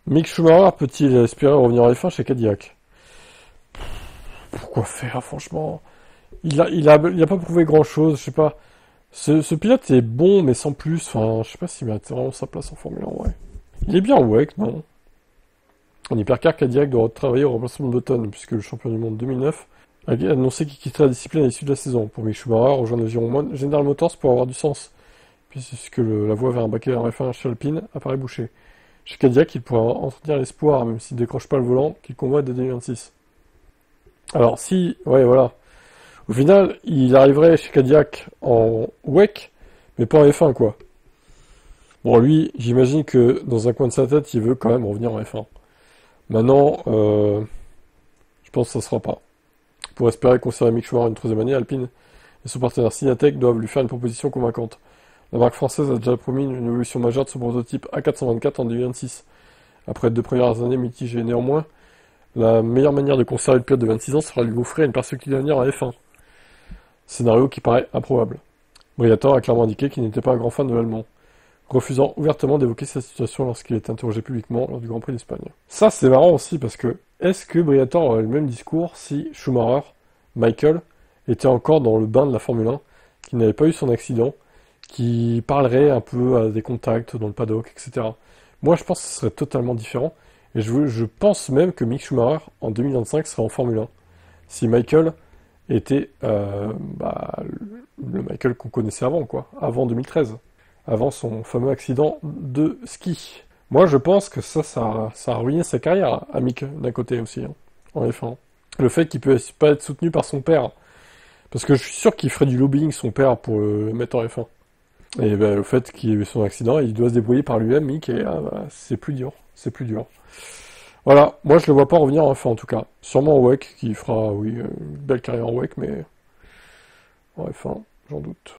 Mick Schumacher peut-il espérer revenir en F1 chez Cadillac? Pourquoi faire, franchement? Il a pas prouvé grand-chose, je sais pas. Ce pilote est bon, mais sans plus. Enfin, je sais pas s'il mérite vraiment sa place en Formule 1, ouais. Il est bien en WEC, non? En hypercar, Cadillac doit travailler au remplacement de Button, puisque le champion du monde 2009 a annoncé qu'il quitterait la discipline à l'issue de la saison. Pour Mick Schumacher, rejoindre General Motors pour avoir du sens, puisque la voie vers un baquet en F1 chez Alpine apparaît bouchée. Chez Cadillac, il pourrait entretenir l'espoir, même s'il ne décroche pas le volant, qu'il convoite dès 2026. Alors, si, ouais, voilà. Au final, il arriverait chez Cadillac en WEC, mais pas en F1, quoi. Bon, lui, j'imagine que dans un coin de sa tête, il veut quand même revenir en F1. Maintenant, je pense que ça ne sera pas. Pour espérer conserver Mick Schumacher une troisième année, Alpine et son partenaire Synatec doivent lui faire une proposition convaincante. La marque française a déjà promis une évolution majeure de son prototype A424 en 2026. Après 2 premières années mitigées, néanmoins, la meilleure manière de conserver le pilote de 26 ans sera de lui offrir une perspective d'avenir en F1. Scénario qui paraît improbable. Briatore a clairement indiqué qu'il n'était pas un grand fan de l'Allemand, refusant ouvertement d'évoquer sa situation lorsqu'il est interrogé publiquement lors du Grand Prix d'Espagne. Ça, c'est marrant aussi, parce que est-ce que Briatore aurait le même discours si Schumacher, Michael, était encore dans le bain de la Formule 1, qui n'avait pas eu son accident, qui parlerait un peu à des contacts dans le paddock, etc. Moi, je pense que ce serait totalement différent, et je pense même que Mick Schumacher, en 2025, serait en Formule 1. Si Michael était le Michael qu'on connaissait avant, quoi, avant 2013, avant son fameux accident de ski. Moi, je pense que ça a ruiné sa carrière, à Mick, d'un côté aussi, hein, en F1. Le fait qu'il ne puisse pas être soutenu par son père, parce que je suis sûr qu'il ferait du lobbying, son père, pour le mettre en F1. Et ben, le fait qu'il ait eu son accident, il doit se débrouiller par lui-même, Mick, et c'est plus dur, c'est plus dur. Voilà, moi je le vois pas revenir en F1 en tout cas. Sûrement en WEC, qui fera, oui, une belle carrière en WEC, mais en F1, j'en doute.